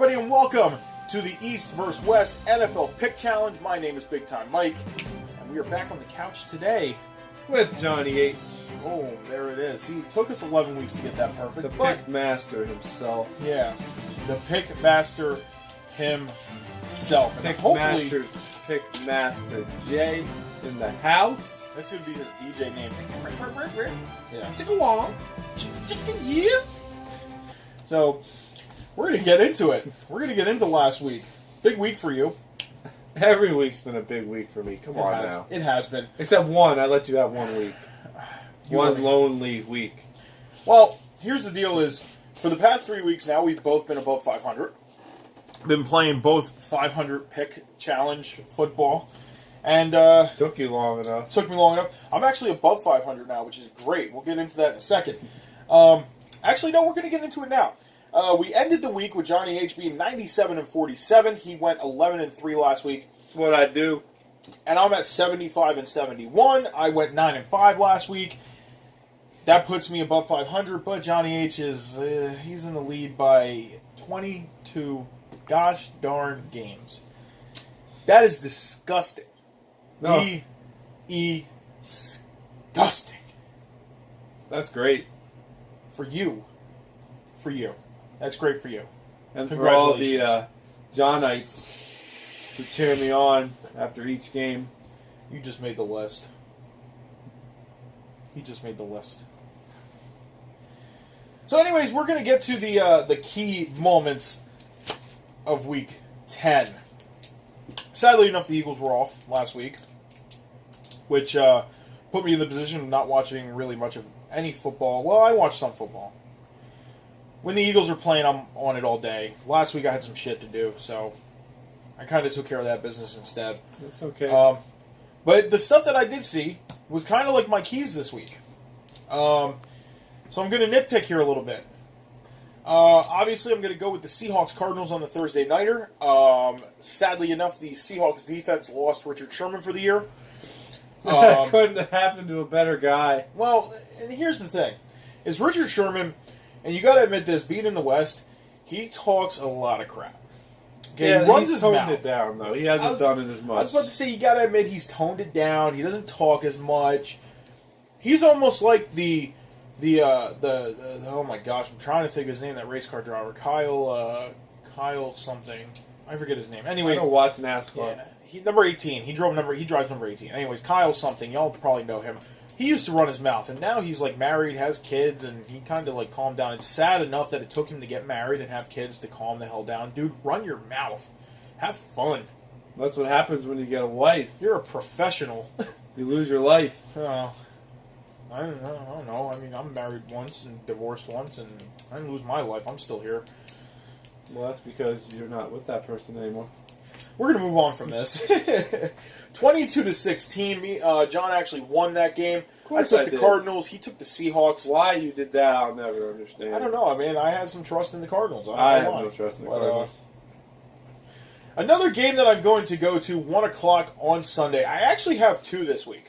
everybody, and welcome to the East vs. West NFL Pick Challenge. My name is Bigtime Mike, and we are back on the couch today with Johnny H. Oh, there it is. See, it took us 11 weeks to get that perfect. The pick master himself. Yeah, the pick master himself. And Pick master Jay in the house. That's going to be his DJ name. Yeah. Chicka-wong. Yeah. So, we're going to get into it. We're going to get into last week. Big week for you. Every week's been a big week for me. Come on now. It has been. Except one. I let you have 1 week. One lonely week. Well, here's the deal is, for the past 3 weeks now, we've both been above 500. Been playing both 500 pick challenge football. And took you long enough. Took me long enough. I'm actually above 500 now, which is great. We'll get into that in a second. Actually, no, we're going to get into it now. We ended the week with Johnny H being 97-47. He went 11-3 last week. That's what I do. And I'm at 75-71. I went 9-5 last week. That puts me above 500. But Johnny H is he's in the lead by 22 gosh darn games. That is disgusting. No. Disgusting. That's great. For you. That's great for you. And for all the Johnites who cheer me on after each game. You just made the list. He just made the list. So anyways, we're going to get to the key moments of Week 10. Sadly enough, the Eagles were off last week, which put me in the position of not watching really much of any football. Well, I watched some football. When the Eagles are playing, I'm on it all day. Last week I had some shit to do, so I kind of took care of that business instead. That's okay. But the stuff that I did see was kind of like my keys this week. So I'm going to nitpick here a little bit. Obviously, I'm going to go with the Seahawks Cardinals on the Thursday nighter. Sadly enough, the Seahawks defense lost Richard Sherman for the year. That couldn't have happened to a better guy. Well, and here's the thing. Is Richard Sherman, and you got to admit this, being in the West, he talks a lot of crap. Okay, yeah, he runs he's his toned mouth. it down, though. He hasn't done it as much. I was about to say, you got to admit, he's toned it down. He doesn't talk as much. He's almost like the oh my gosh, I'm trying to think of his name, that race car driver, Kyle something. I forget his name. Anyways, I don't watch NASCAR. Yeah, number 18. He drives number 18. Anyways, Kyle something. Y'all probably know him. He used to run his mouth, and now he's like married, has kids, and he kind of like calmed down. It's sad enough that it took him to get married and have kids to calm the hell down. Dude, run your mouth. Have fun. That's what happens when you get a wife. You're a professional. You lose your life. I don't know. I mean, I'm married once and divorced once, and I didn't lose my life. I'm still here. Well, that's because you're not with that person anymore. We're going to move on from this. 22-16. John actually won that game. I took the Cardinals. He took the Seahawks. Why you did that, I'll never understand. I don't know. I mean, I had some trust in the Cardinals. I have no trust in the Cardinals. Another game that I'm going to go to, 1 o'clock on Sunday. I actually have two this week.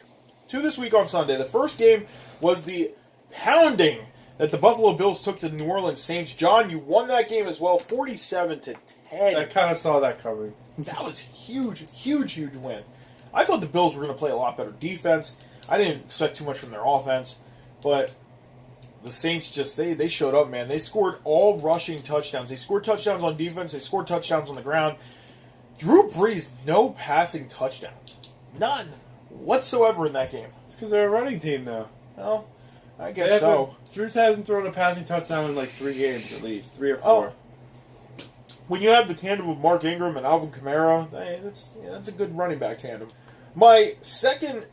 On Sunday. The first game was the pounding that the Buffalo Bills took to the New Orleans Saints. John, you won that game as well, 47-10. I kind of saw that coming. That was huge win. I thought the Bills were going to play a lot better defense. I didn't expect too much from their offense, but the Saints just, they showed up, man. They scored all rushing touchdowns. They scored touchdowns on defense. They scored touchdowns on the ground. Drew Brees, no passing touchdowns. None whatsoever in that game. It's because they're a running team now. Well, I guess so. Drew hasn't thrown a passing touchdown in like 3 games at least. 3 or 4. Oh. When you have the tandem of Mark Ingram and Alvin Kamara, that's a good running back tandem. My second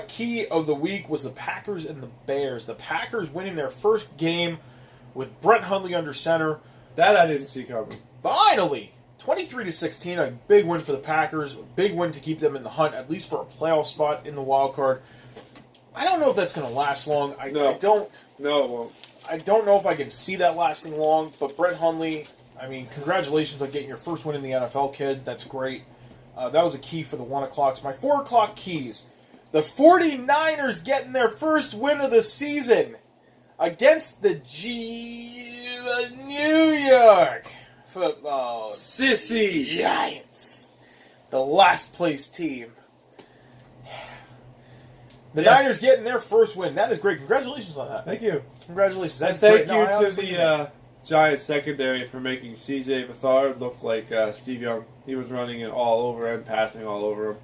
key of the week was the Packers and the Bears. The Packers winning their first game with Brett Hundley under center. That I didn't see coming. Finally! 23-16, a big win for the Packers. A big win to keep them in the hunt, at least for a playoff spot in the wild card. I don't know if that's going to last long. I don't. No, it won't. I don't know if I can see that lasting long, but Brett Hundley, I mean, congratulations on getting your first win in the NFL, kid. That's great. That was a key for the 1 o'clocks. My 4 o'clock keys. The 49ers getting their first win of the season against the New York Football. Sissy. Giants. The last place team. The Niners getting their first win. That is great. Congratulations on that. Thank you. Congratulations. That's Thank great. you to the Giants secondary for making CJ Beathard look like Steve Young. He was running it all over and passing all over him.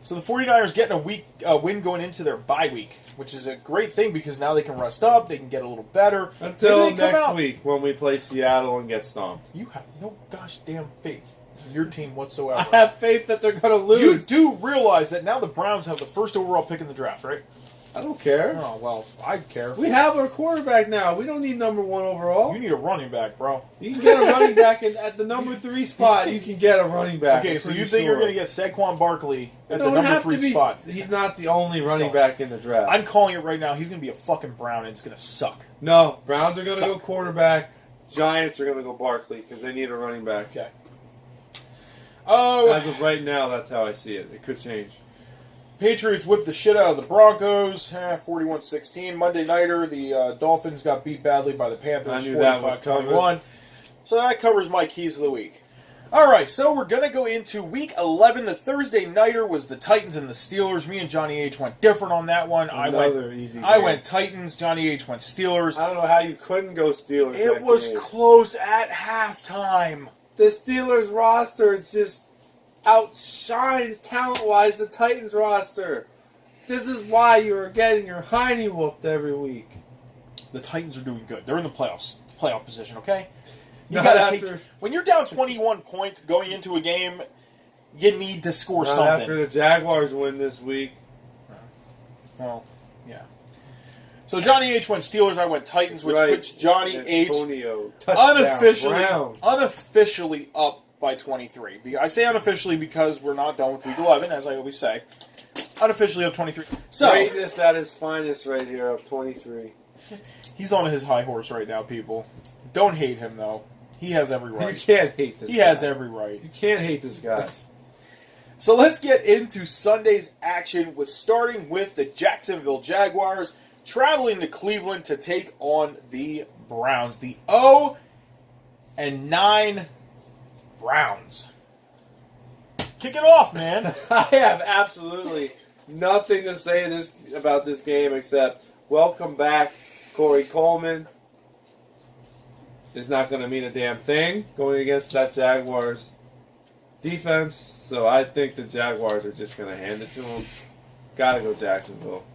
So the 49ers getting a win going into their bye week, which is a great thing because now they can rest up, they can get a little better. Until next week when we play Seattle and get stomped. You have no gosh damn faith in your team whatsoever. I have faith that they're going to lose. You do realize that now the Browns have the first overall pick in the draft, right? I don't care. Oh, well, I care. We have our quarterback now. We don't need number 1 overall. You need a running back, bro. You can get a running back at the number 3 spot. You can get a running back. Okay, so you think you're going to get Saquon Barkley at the Don't number 3 spot? He's not the only running back in the draft. I'm calling it right now. He's going to be a fucking Brown, and it's going to suck. No, Browns are going to go quarterback. Giants are going to go Barkley because they need a running back. Okay. Oh, as of right now, that's how I see it. It could change. Patriots whipped the shit out of the Broncos, 41-16. Monday nighter, the Dolphins got beat badly by the Panthers, I knew that was 45-21. So that covers my keys of the week. All right, so we're going to go into Week 11. The Thursday nighter was the Titans and the Steelers. Me and Johnny H went different on that one. I went Titans. Johnny H went Steelers. I don't know how you couldn't go Steelers. It was close at halftime. The Steelers roster just outshines talent-wise the Titans roster. This is why you are getting your hiney whooped every week. The Titans are doing good. They're in the playoff position, okay? You gotta when you're down 21 points going into a game, you need to score something. After the Jaguars win this week. Well, yeah. So Johnny H went Steelers, I went Titans, which puts Johnny H unofficially up by 23. I say unofficially because we're not done with Week 11, as I always say. Unofficially up 23. So greatness at his finest right here, up 23. He's on his high horse right now, people. Don't hate him, though. He has every right. You can't hate this guy. He has every right. You can't hate this guy. So let's get into Sunday's action, starting with the Jacksonville Jaguars traveling to Cleveland to take on the Browns. The 0-9 Browns. Kick it off, man. I have absolutely nothing to say about this game except welcome back, Corey Coleman. Is not going to mean a damn thing going against that Jaguars defense. So I think the Jaguars are just going to hand it to them. Got to go Jacksonville.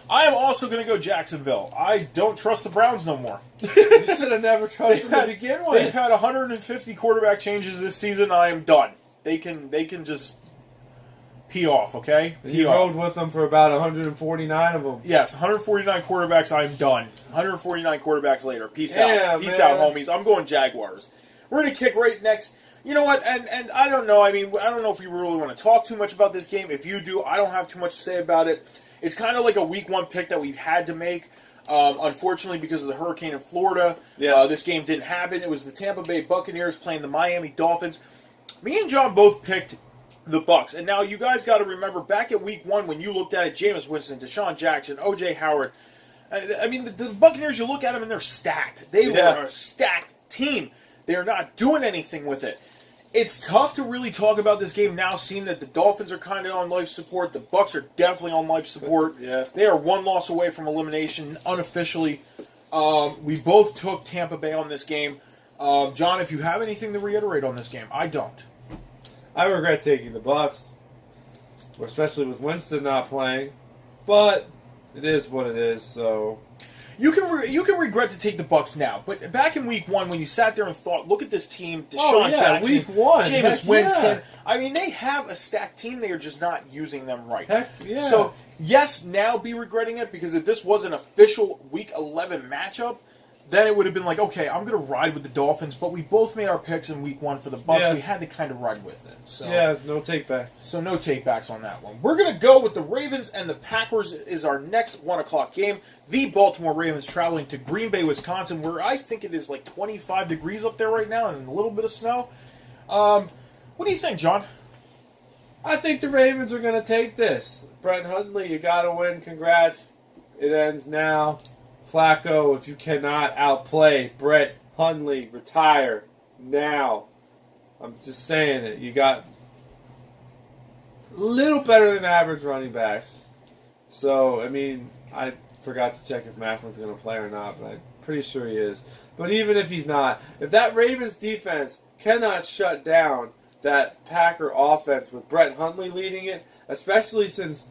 I am also going to go Jacksonville. I don't trust the Browns no more. You should have never trusted them to begin with. They've had 150 quarterback changes this season. I am done. They can just pee off, okay? He rode with them for about 149 of them. Yes, 149 quarterbacks. I'm done. 149 quarterbacks later. Peace out. Peace out, homies. I'm going Jaguars. We're going to kick right next. You know what? And I don't know. I mean, I don't know if we really want to talk too much about this game. If you do, I don't have too much to say about it. It's kind of like a Week 1 pick that we've had to make. Unfortunately, because of the hurricane in Florida, this game didn't happen. It was the Tampa Bay Buccaneers playing the Miami Dolphins. Me and John both picked the Bucs. And now you guys got to remember, back at Week 1, when you looked at it, Jameis Winston, Deshaun Jackson, O.J. Howard, I mean, the Buccaneers, you look at them and they're stacked. They were a stacked team. They are not doing anything with it. It's tough to really talk about this game now, seeing that the Dolphins are kind of on life support. The Bucs are definitely on life support. Yeah. They are one loss away from elimination, unofficially. We both took Tampa Bay on this game. John, if you have anything to reiterate on this game, I don't. I regret taking the Bucs, especially with Winston not playing. But it is what it is. So you can regret to take the Bucs now, but back in Week 1 when you sat there and thought, look at this team, Deshaun Jackson, Week 1, Jameis Winston. I mean, they have a stacked team. They are just not using them right. Heck yeah. So yes, now be regretting it because if this was an official Week 11 matchup, then it would have been like, okay, I'm going to ride with the Dolphins, but we both made our picks in Week 1 for the Bucs. Yeah. We had to kind of ride with it. So no take-backs. So no take-backs on that one. We're going to go with the Ravens and the Packers is our next 1 o'clock game. The Baltimore Ravens traveling to Green Bay, Wisconsin, where I think it is like 25 degrees up there right now and a little bit of snow. What do you think, John? I think the Ravens are going to take this. Brett Hundley, you got to win. Congrats. It ends now. Flacco, if you cannot outplay Brett Hundley, retire now. I'm just saying it. You got a little better than average running backs. So, I mean, I forgot to check if Mafflin's going to play or not, but I'm pretty sure he is. But even if he's not, if that Ravens defense cannot shut down that Packer offense with Brett Hundley leading it, especially since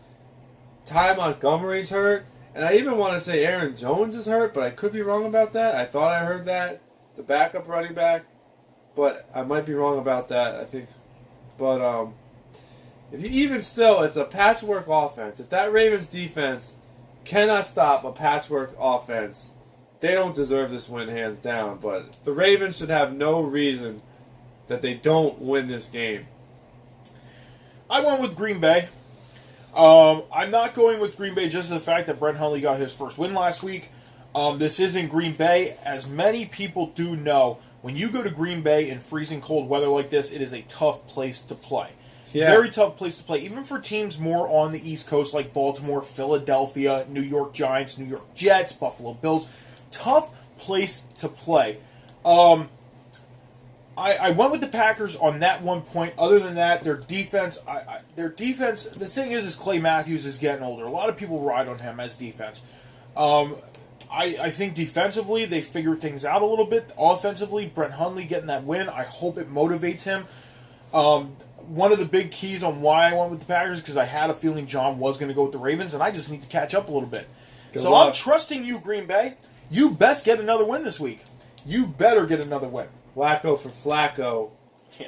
Ty Montgomery's hurt, and I even want to say Aaron Jones is hurt, but I could be wrong about that. I thought I heard that, the backup running back, but I might be wrong about that, I think. But if you even still, it's a patchwork offense. If that Ravens defense cannot stop a patchwork offense, they don't deserve this win hands down. But the Ravens should have no reason that they don't win this game. I went with Green Bay. I'm not going with Green Bay just for the fact that Brett Hundley got his first win last week. This isn't Green Bay. As many people do know, when you go to Green Bay in freezing cold weather like this, it is a tough place to play. Yeah. Very tough place to play, even for teams more on the East Coast like Baltimore, Philadelphia, New York Giants, New York Jets, Buffalo Bills. Tough place to play. I went with the Packers on that one point. Other than that, their defense, the thing is Clay Matthews is getting older. A lot of people ride on him as defense. I think defensively, they figured things out a little bit. Offensively, Brett Hundley getting that win, I hope it motivates him. One of the big keys on why I went with the Packers because I had a feeling John was going to go with the Ravens, and I just need to catch up a little bit. Good luck. I'm trusting you, Green Bay. You best get another win this week. You better get another win. Flacco for Flacco. Yeah.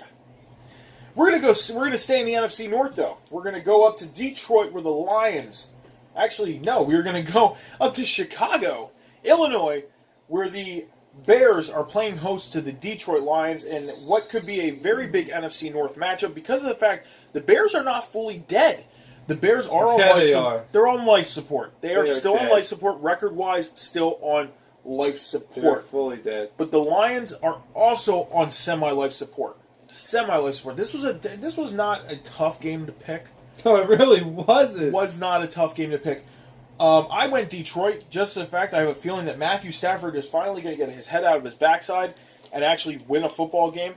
We're gonna stay in the NFC North though. We're gonna go up to Detroit where the Lions. Actually, no, we're gonna go up to Chicago, Illinois, where the Bears are playing host to the Detroit Lions in what could be a very big NFC North matchup because of the fact the Bears are not fully dead. The Bears are on life support. They're on life support. They are still on life support, record-wise, still on life support. They're fully dead. But the Lions are also on semi-life support. Semi-life support. This was not a tough game to pick. No, it really wasn't. Was not a tough game to pick. I went Detroit just for the fact I have a feeling that Matthew Stafford is finally going to get his head out of his backside and actually win a football game.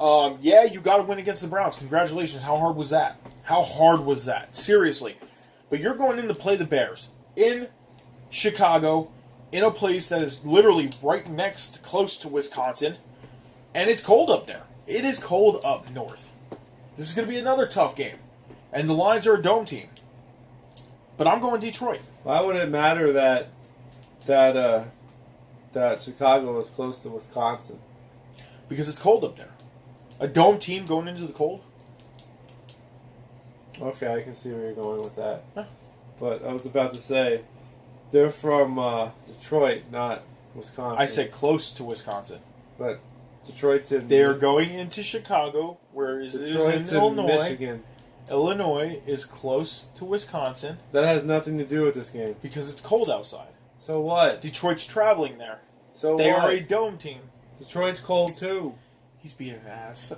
Yeah, you got to win against the Browns. Congratulations. How hard was that? How hard was that? Seriously. But you're going in to play the Bears in Chicago, in a place that is literally right next, close to Wisconsin, and it's cold up there. It is cold up north. This is going to be another tough game. And the Lions are a dome team. But I'm going Detroit. Why would it matter that Chicago is close to Wisconsin? Because it's cold up there. A dome team going into the cold? Okay, I can see where you're going with that. Huh. But I was about to say, they're from Detroit, not Wisconsin. I said close to Wisconsin. But Detroit's in... They're going into Chicago, whereas Detroit's in Illinois. Michigan. Illinois is close to Wisconsin. That has nothing to do with this game. Because it's cold outside. So what? Detroit's traveling there. So they what? are a dome team. Detroit's cold too. He's being an ass.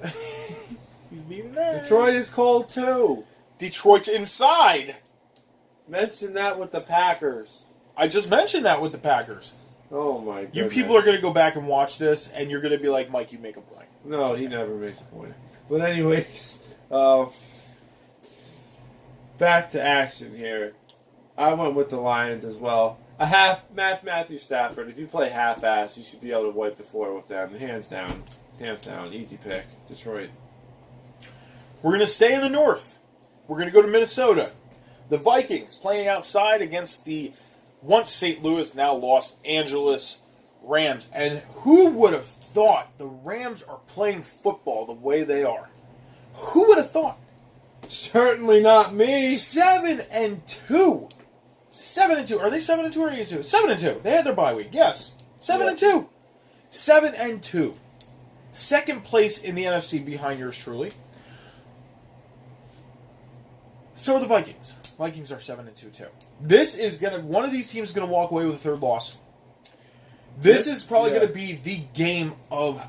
He's being an ass. Detroit is cold too. Detroit's inside. Mention that with the Packers. I just mentioned that with the Packers. Oh my goodness. You people are going to go back and watch this, and you're going to be like, Mike, you make a point. No, he never makes a point. But anyways, back to action here. I went with the Lions as well. Matthew Stafford. If you play half-ass, you should be able to wipe the floor with them. Hands down. Hands down. Easy pick. Detroit. We're going to stay in the north. We're going to go to Minnesota. The Vikings playing outside against the once St. Louis, now Los Angeles Rams. And who would have thought the Rams are playing football the way they are? Who would have thought? Certainly not me. 7-2. 7-2. Are they 7-2 or 8-2? 7-2. They had their bye week. Yes. 7-2. 7-2. Second place in the NFC behind yours truly. So are the Vikings. Vikings are 7-2 too. This is one of these teams is gonna walk away with a third loss. This is probably gonna be the game of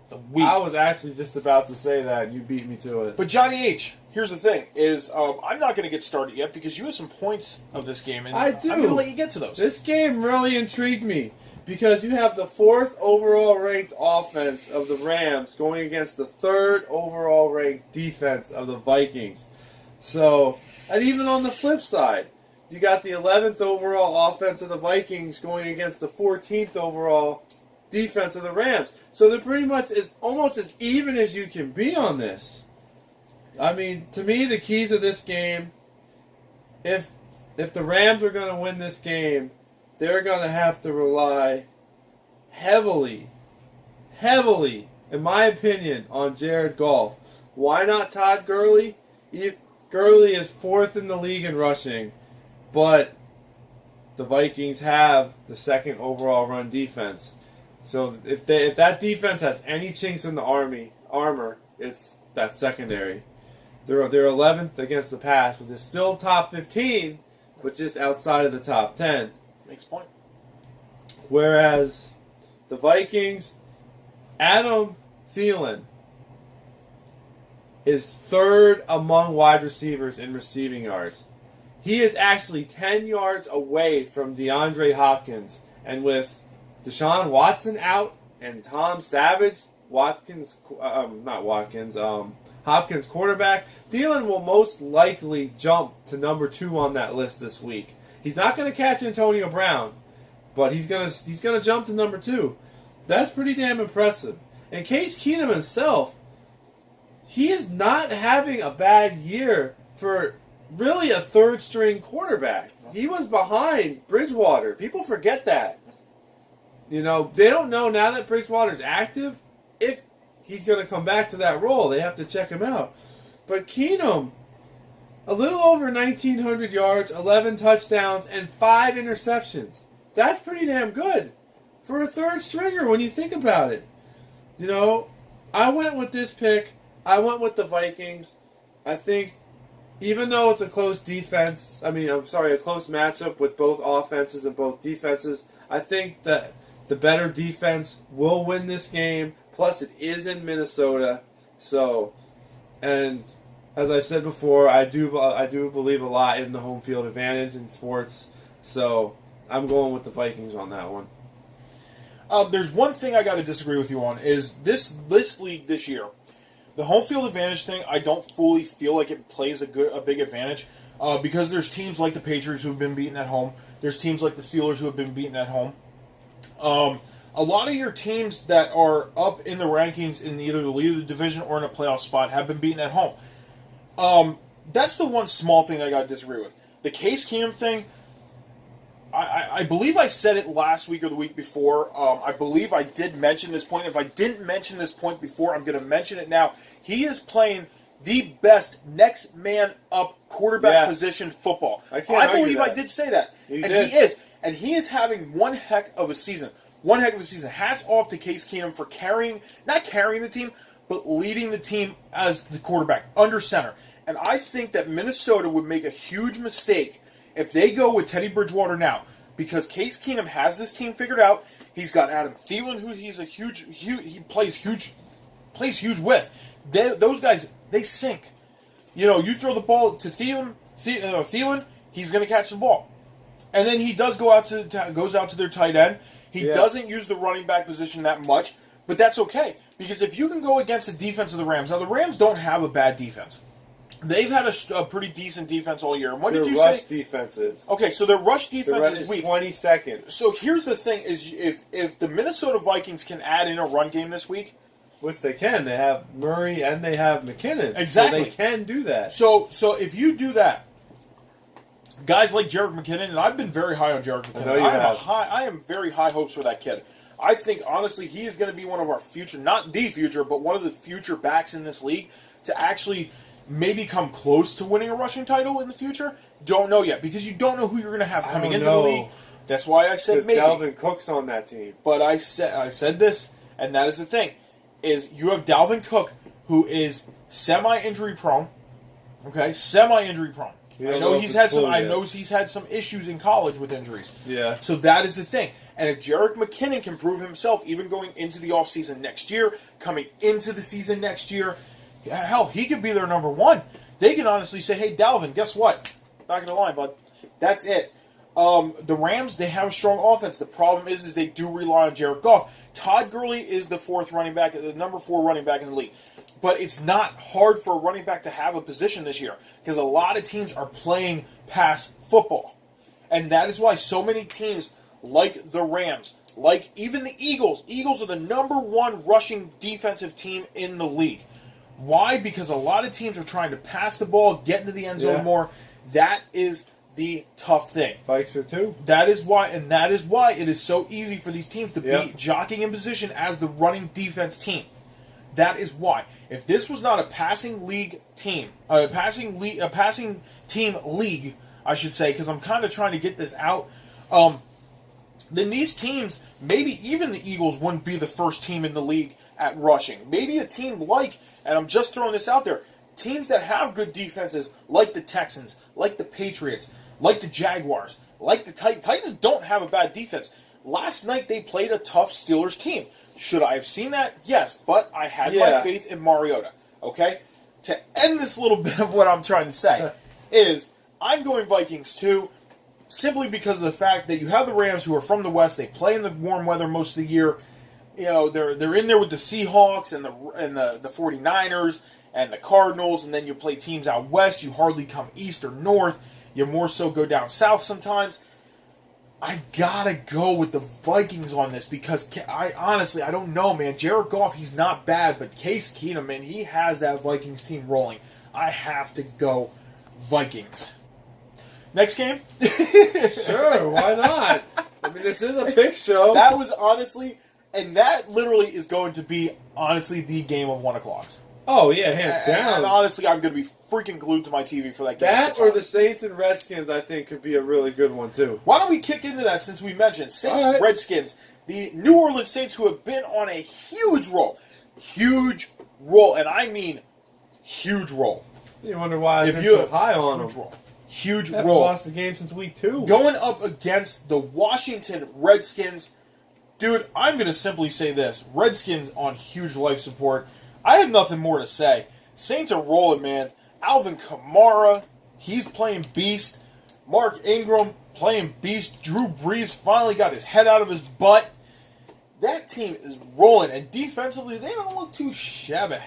the week. I was actually just about to say that. You beat me to it. But Johnny H, here's the thing: is I'm not going to get started yet because you have some points of this game, and I do. I'm going to let you get to those. This game really intrigued me because you have the 4th overall ranked offense of the Rams going against the 3rd overall ranked defense of the Vikings. So, and even on the flip side, you got the 11th overall offense of the Vikings going against the 14th overall defense of the Rams. So they're pretty much almost as even as you can be on this. I mean, to me, the keys of this game, if the Rams are going to win this game, they're going to have to rely heavily, in my opinion, on Jared Goff. Why not Todd Gurley? Gurley is 4th in the league in rushing, but the Vikings have the 2nd overall run defense. So if that defense has any chinks in the armor, it's that secondary. They're 11th against the pass, which is still top 15, but just outside of the top 10. Makes point. Whereas the Vikings, Adam Thielen is 3rd among wide receivers in receiving yards. He is actually 10 yards away from DeAndre Hopkins. And with Deshaun Watson out and Tom Savage, Hopkins quarterback, Thielen will most likely jump to number 2 on that list this week. He's not going to catch Antonio Brown, but he's gonna jump to number 2. That's pretty damn impressive. And Case Keenum himself, he is not having a bad year for really a 3rd-string quarterback. He was behind Bridgewater. People forget that. You know, they don't know now that Bridgewater's active if he's going to come back to that role. They have to check him out. But Keenum, a little over 1,900 yards, 11 touchdowns, and 5 interceptions. That's pretty damn good for a 3rd-stringer when you think about it. You know, I went with this pick. I went with the Vikings. I think even though it's a close a close matchup with both offenses and both defenses, I think that the better defense will win this game. Plus, it is in Minnesota. So, and as I've said before, I do believe a lot in the home field advantage in sports. So, I'm going with the Vikings on that one. There's one thing I got to disagree with you on, is this league this year. The home field advantage thing, I don't fully feel like it plays a big advantage because there's teams like the Patriots who have been beaten at home. There's teams like the Steelers who have been beaten at home. A lot of your teams that are up in the rankings in either the lead of the division or in a playoff spot have been beaten at home. That's the one small thing I got to disagree with. The Case Keenum thing, I believe I said it last week or the week before. I believe I did mention this point. If I didn't mention this point before, I'm going to mention it now. He is playing the best next man up quarterback position football. I believe I did say that. He is. And he is having one heck of a season. Hats off to Case Keenum for not carrying the team, but leading the team as the quarterback, under center. And I think that Minnesota would make a huge mistake if they go with Teddy Bridgewater now, because Case Keenum has this team figured out. He's got Adam Thielen, who he plays huge with. Those guys, they sink. You know, you throw the ball to Thielen, he's going to catch the ball, and then he does goes out to their tight end. He doesn't use the running back position that much, but that's okay because if you can go against the defense of the Rams, now the Rams don't have a bad defense. They've had a pretty decent defense all year. What did you say? Their rush defense is. Okay, so their rush defense is weak. 22nd. So here's the thing: is if the Minnesota Vikings can add in a run game this week, which they can, they have Murray and they have McKinnon. Exactly, so they can do that. So if you do that, guys like Jerick McKinnon, and I've been very high on Jerick McKinnon. I am very high hopes for that kid. I think honestly he is going to be one of our future, not the future, but one of the future backs in this league to actually maybe come close to winning a rushing title in the future. Don't know yet because you don't know who you're going to have coming into the league. That's why I said maybe. Dalvin Cook's on that team. But I said this, and that is the thing: is you have Dalvin Cook, who is semi-injury prone. Okay, semi-injury prone. I know he's had some. I know he's had some issues in college with injuries. Yeah. So that is the thing. And if Jerick McKinnon can prove himself, even going into the offseason next year, coming into the season next year, hell, he could be their number one. they can honestly say, hey, Dalvin, guess what? Back in the line, bud. That's it. The Rams, they have a strong offense. The problem is they do rely on Jared Goff. Todd Gurley is the number 4 running back in the league. But it's not hard for a running back to have a position this year because a lot of teams are playing pass football. And that is why so many teams like the Rams, like even the Eagles. Eagles are the number 1 rushing defensive team in the league. Why? Because a lot of teams are trying to pass the ball, get into the end zone more. That is the tough thing. Vikes are too. That is why it is so easy for these teams to be jockeying in position as the running defense team. That is why. If this was not a passing team league, I should say, because I'm kind of trying to get this out, then these teams, maybe even the Eagles, wouldn't be the first team in the league at rushing. Maybe a team like, and I'm just throwing this out there, teams that have good defenses, like the Texans, like the Patriots, like the Jaguars, like the Titans. Titans don't have a bad defense. Last night they played a tough Steelers team. Should I have seen that? Yes, but I had my faith in Mariota. Okay? To end this little bit of what I'm trying to say is I'm going Vikings too, simply because of the fact that you have the Rams who are from the West. They play in the warm weather most of the year. You know, they're in there with the Seahawks and the 49ers and the Cardinals, and then you play teams out west. You hardly come east or north. You more so go down south sometimes. I gotta go with the Vikings on this because I honestly don't know, man. Jared Goff, he's not bad, but Case Keenum, man, he has that Vikings team rolling. I have to go Vikings. Next game? Sure, why not? I mean, this is a pick show. That was honestly, and that literally is going to be honestly the game of 1 o'clock. Oh, yeah, hands down. And honestly, I'm going to be freaking glued to my TV for that game. That or the Saints and Redskins, I think, could be a really good one, too. Why don't we kick into that since we mentioned Saints, Redskins, the New Orleans Saints who have been on a huge roll. Huge roll, and I mean huge roll. You wonder why I've been so high on them. Huge Haven't roll. Lost the game since week 2. Going up against the Washington Redskins. Dude, I'm going to simply say this. Redskins on huge life support. I have nothing more to say. Saints are rolling, man. Alvin Kamara, he's playing beast. Mark Ingram playing beast. Drew Brees finally got his head out of his butt. That team is rolling, and defensively, they don't look too shabby.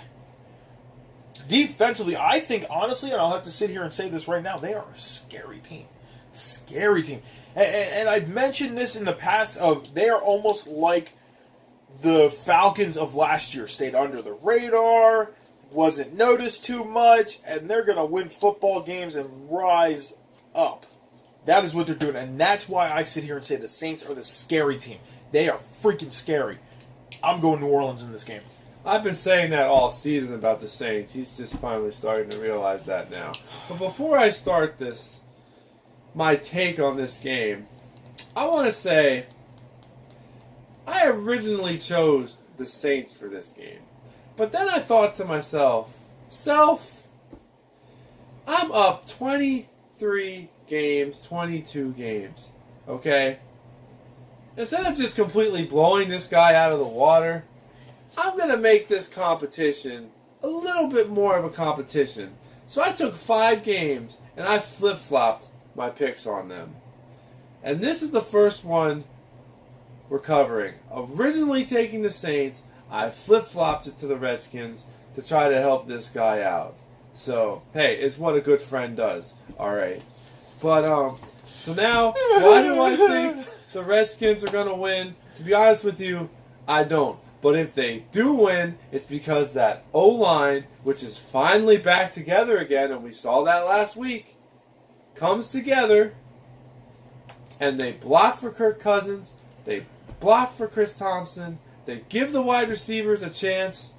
Defensively, I think, honestly, and I'll have to sit here and say this right now, they are a scary team. Scary team. And I've mentioned this in the past of they are almost like the Falcons of last year. Stayed under the radar, wasn't noticed too much, and they're going to win football games and rise up. That is what they're doing, and that's why I sit here and say the Saints are the scary team. They are freaking scary. I'm going New Orleans in this game. I've been saying that all season about the Saints. He's just finally starting to realize that now. But before I start my take on this game, I want to say I originally chose the Saints for this game. But then I thought to myself, I'm up 23 games, 22 games, okay? Instead of just completely blowing this guy out of the water, I'm going to make this competition a little bit more of a competition. So I took 5 games and I flip-flopped my picks on them. And this is the first one we're covering. Originally taking the Saints, I flip-flopped it to the Redskins to try to help this guy out. So, hey, it's what a good friend does. Alright. But, so now, why do I think the Redskins are going to win? To be honest with you, I don't. But if they do win, it's because that O-line, which is finally back together again, and we saw that last week, comes together, and they block for Kirk Cousins, they block for Chris Thompson, they give the wide receivers a chance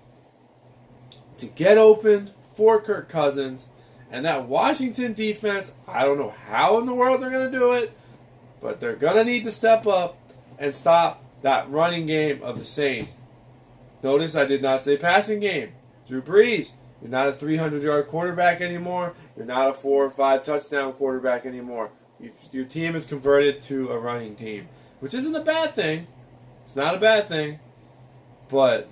to get open for Kirk Cousins, and that Washington defense, I don't know how in the world they're going to do it, but they're going to need to step up and stop that running game of the Saints. Notice I did not say passing game. Drew Brees, you're not a 300-yard quarterback anymore. You're not a 4 or 5 touchdown quarterback anymore. Your team is converted to a running team, which isn't a bad thing. It's not a bad thing. But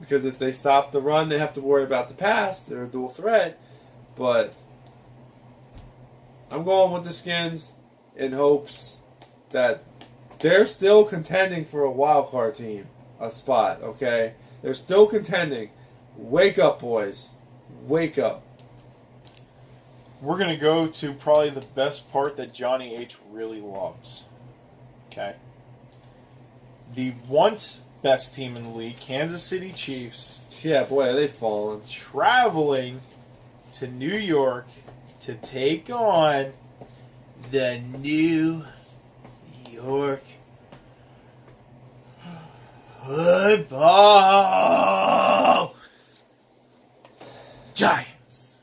because if they stop the run, they have to worry about the pass. They're a dual threat. But I'm going with the Skins in hopes that they're still contending for a wild card team, a spot, okay? They're still contending. Wake up, boys. Wake up. We're going to go to probably the best part that Johnny H. really loves. Okay? The once best team in the league, Kansas City Chiefs. Yeah, boy, are they falling. Traveling to New York to take on the New York Football Giants.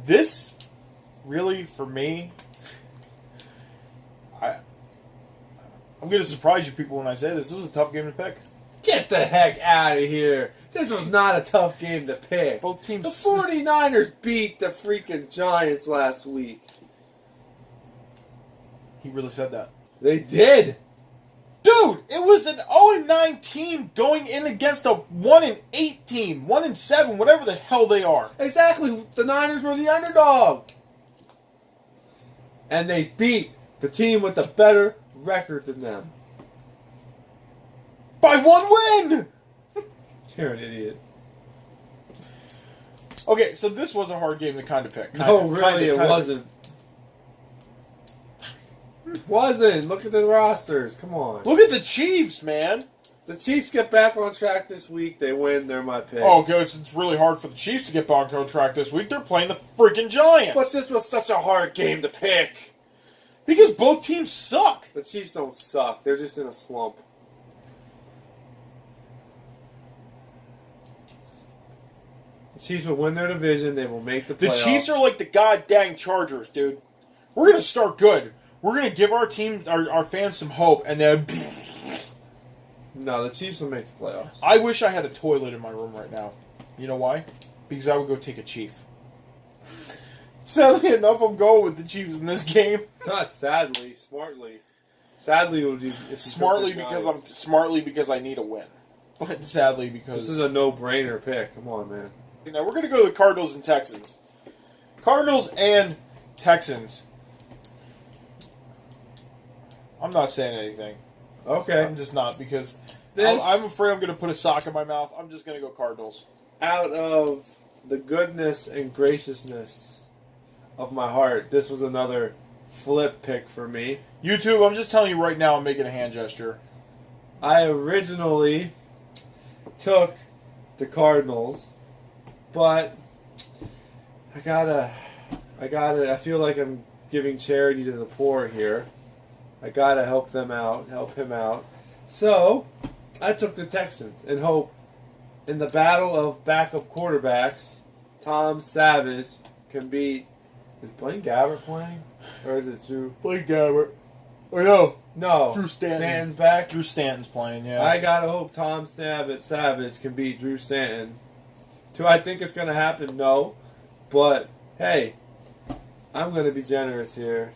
This, really, for me, I'm going to surprise you people when I say this. This was a tough game to pick. Get the heck out of here. This was not a tough game to pick. Both teams. The 49ers beat the freaking Giants last week. He really said that. They did. Dude, it was an 0-9 team going in against a 1-8 team. 1-7, whatever the hell they are. Exactly. The Niners were the underdog. And they beat the team with the better record than them. By one win! You're an idiot. Okay, so this was a hard game to kind of pick. No, really, it wasn't. It wasn't. Look at the rosters. Come on. Look at the Chiefs, man. The Chiefs get back on track this week. They win. They're my pick. Oh, good. It's really hard for the Chiefs to get back on track this week. They're playing the freaking Giants. But this was such a hard game to pick. Because both teams suck. The Chiefs don't suck. They're just in a slump. The Chiefs will win their division. They will make the playoffs. The Chiefs are like the goddamn Chargers, dude. We're going to start good. We're going to give our team, our fans some hope, and then... No, the Chiefs will make the playoffs. I wish I had a toilet in my room right now. You know why? Because I would go take a Chief. Sadly enough, I'm going with the Chiefs in this game. Not sadly, smartly. Sadly, would be Smartly because I need a win. But sadly because this is a no-brainer pick. Come on, man. Now we're going to go to the Cardinals and Texans. Cardinals and Texans. I'm not saying anything. Okay. I'm just not because I'm afraid I'm going to put a sock in my mouth. I'm just going to go Cardinals. Out of the goodness and graciousness of my heart, this was another flip pick for me. YouTube, I'm just telling you right now, I'm making a hand gesture. I originally took the Cardinals, but I feel like I'm giving charity to the poor here. I gotta help him out. So, I took the Texans and hope in the battle of backup quarterbacks, Tom Savage can beat. Is Blaine Gabbert playing? Or is it Drew? Blaine Gabbert. Oh, no. No. Drew Stanton. Stanton's back? Drew Stanton's playing, yeah. I gotta hope Tom Savage can beat Drew Stanton. Do I think it's gonna happen? No. But, hey, I'm gonna be generous here.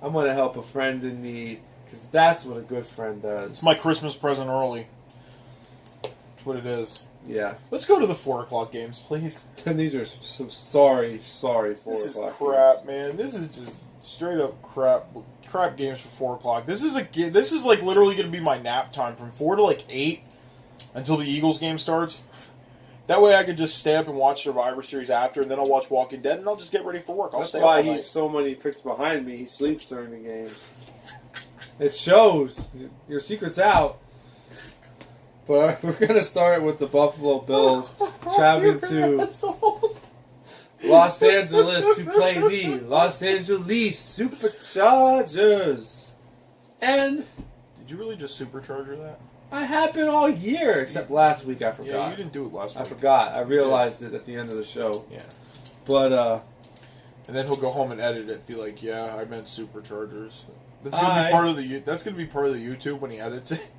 I'm gonna help a friend in need. Because that's what a good friend does. It's my Christmas present early. That's what it is. Yeah. Let's go to the 4 o'clock games, please. And these are some sorry 4 o'clock This is games. crap, man. This is just straight up crap games for 4 o'clock. This is like literally going to be my nap time from 4 to like 8 until the Eagles game starts. That way I could just stay up and watch Survivor Series after, and then I'll watch Walking Dead, and I'll just get ready for work. That's why he's so many picks behind me. He sleeps during the games. It shows. Your secret's out. But we're going to start with the Buffalo Bills traveling to Los Angeles to play the Los Angeles Superchargers. And did you really just supercharger that? I have been all year, except last week I forgot. Yeah, you didn't do it last week. I forgot. I realized it at the end of the show. Yeah. But, and then he'll go home and edit it, be like, yeah, I meant superchargers. That's gonna be part of the. That's gonna be part of the YouTube when he edits it.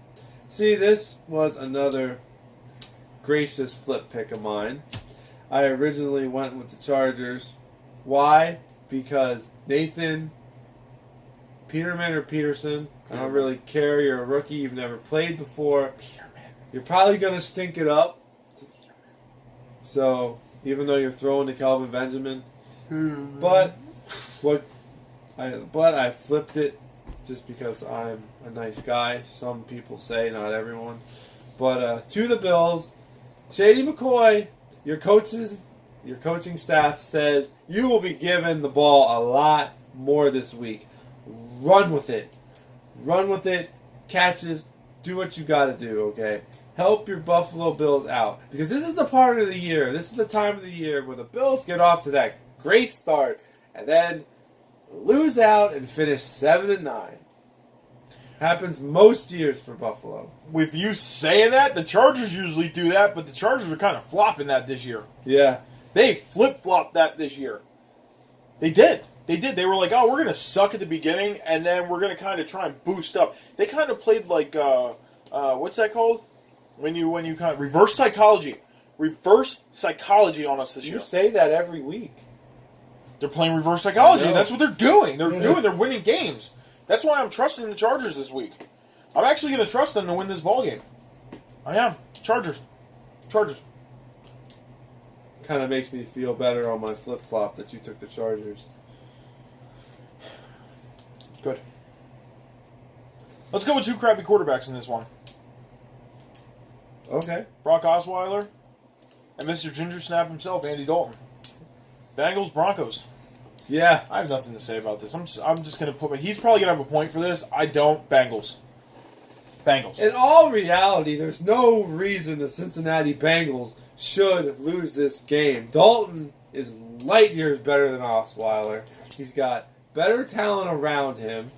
See, this was another gracious flip pick of mine. I originally went with the Chargers. Why? Because Nathan Peterman or Peterson, I don't really care. You're a rookie. You've never played before. Peterman. You're probably going to stink it up. So even though you're throwing to Kelvin Benjamin. But I flipped it just because I'm a nice guy. Some people say, not everyone. But to the Bills, Shady McCoy, your coaching staff says you will be given the ball a lot more this week. Run with it. Run with it. Catches. Do what you got to do, okay? Help your Buffalo Bills out. Because this is the part of the year, this is the time of the year where the Bills get off to that great start and then lose out and finish 7-9. Happens most years for Buffalo. With you saying that, the Chargers usually do that, but the Chargers are kind of flopping that this year. Yeah. They flip-flopped that this year. They did. They were like, oh, we're going to suck at the beginning, and then we're going to kind of try and boost up. They kind of played like, what's that called? When you kind of, reverse psychology. Reverse psychology on us this year. You say that every week. They're playing reverse psychology. That's what they're doing. They're winning games. That's why I'm trusting the Chargers this week. I'm actually going to trust them to win this ball game. I am. Chargers. Kind of makes me feel better on my flip-flop that you took the Chargers. Good. Let's go with two crappy quarterbacks in this one. Okay. Brock Osweiler and Mr. Ginger Snap himself, Andy Dalton. Bengals, Broncos. Yeah. I have nothing to say about this. I'm just going to put he's probably going to have a point for this. I don't. Bengals. In all reality, there's no reason the Cincinnati Bengals should lose this game. Dalton is light years better than Osweiler. He's got better talent around him.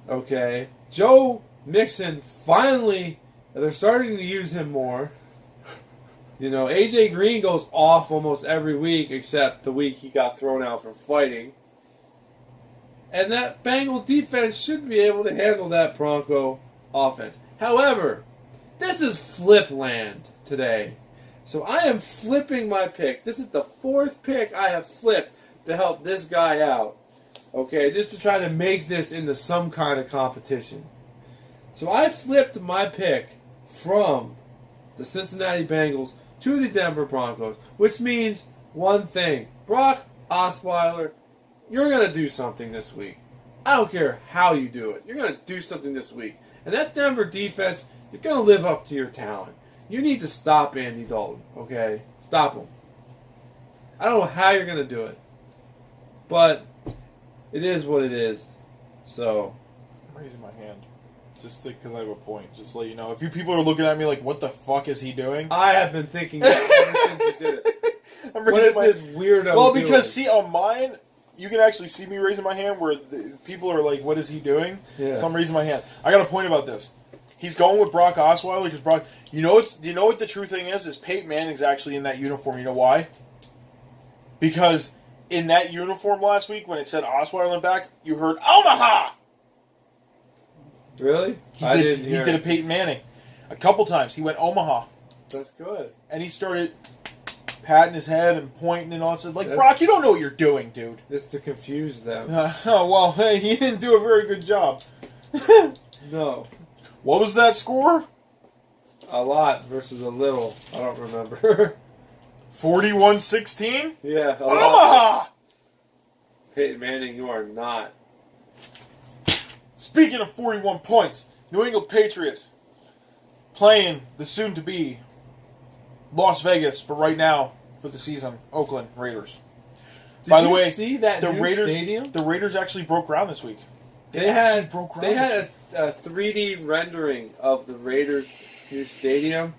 Okay. Joe Mixon, finally, they're starting to use him more. You know, A.J. Green goes off almost every week except the week he got thrown out for fighting. And that Bengal defense should be able to handle that Bronco offense. However, this is flip land today. So I am flipping my pick. This is the fourth pick I have flipped to help this guy out. Okay, just to try to make this into some kind of competition. So I flipped my pick from the Cincinnati Bengals to the Denver Broncos, which means one thing. Brock Osweiler, you're going to do something this week. I don't care how you do it. You're going to do something this week. And that Denver defense, you're going to live up to your talent. You need to stop Andy Dalton, okay? Stop him. I don't know how you're going to do it. But it is what it is. So, I'm raising my hand. Just because I have a point. Just to let you know. If you people are looking at me like, what the fuck is he doing? I have been thinking that ever since you did it. What is this weirdo Well, doing? because, see, on mine, you can actually see me raising my hand where people are like, what is he doing? Yeah. So I'm raising my hand. I got a point about this. He's going with Brock Osweiler because Brock... You know what the true thing is Peyton Manning's actually in that uniform. You know why? Because in that uniform last week, when it said Osweiler in the back, you heard Omaha! Really? He did a Peyton Manning. A couple times. He went Omaha. That's good. And he started patting his head and pointing and all that stuff. Like, Brock, you don't know what you're doing, dude. It's to confuse them. Well, hey, he didn't do a very good job. No. What was that score? A lot versus a little. I don't remember. 41-16? Yeah. Omaha! Peyton Manning, you are not. Speaking of 41 points, New England Patriots playing the soon-to-be Las Vegas, but right now, for the season, Oakland Raiders. By the way, see that the new Raiders, stadium? The Raiders actually broke ground this week. They had a 3D rendering of the Raiders' new stadium.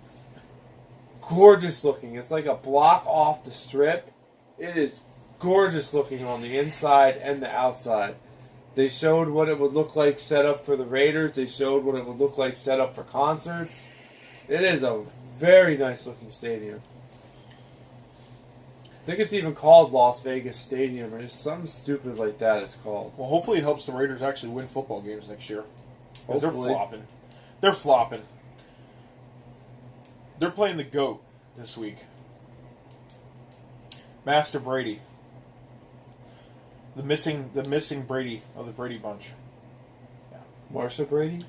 Gorgeous looking. It's like a block off the strip. It is gorgeous looking on the inside and the outside. They showed what it would look like set up for the Raiders. They showed what it would look like set up for concerts. It is a very nice looking stadium. I think it's even called Las Vegas Stadium or just something stupid like that it's called. Well, hopefully it helps the Raiders actually win football games next year. Because they're Hopefully. flopping. They're flopping. They're playing the GOAT this week. Master Brady. The missing Brady of the Brady Bunch. Yeah. Marsha Brady?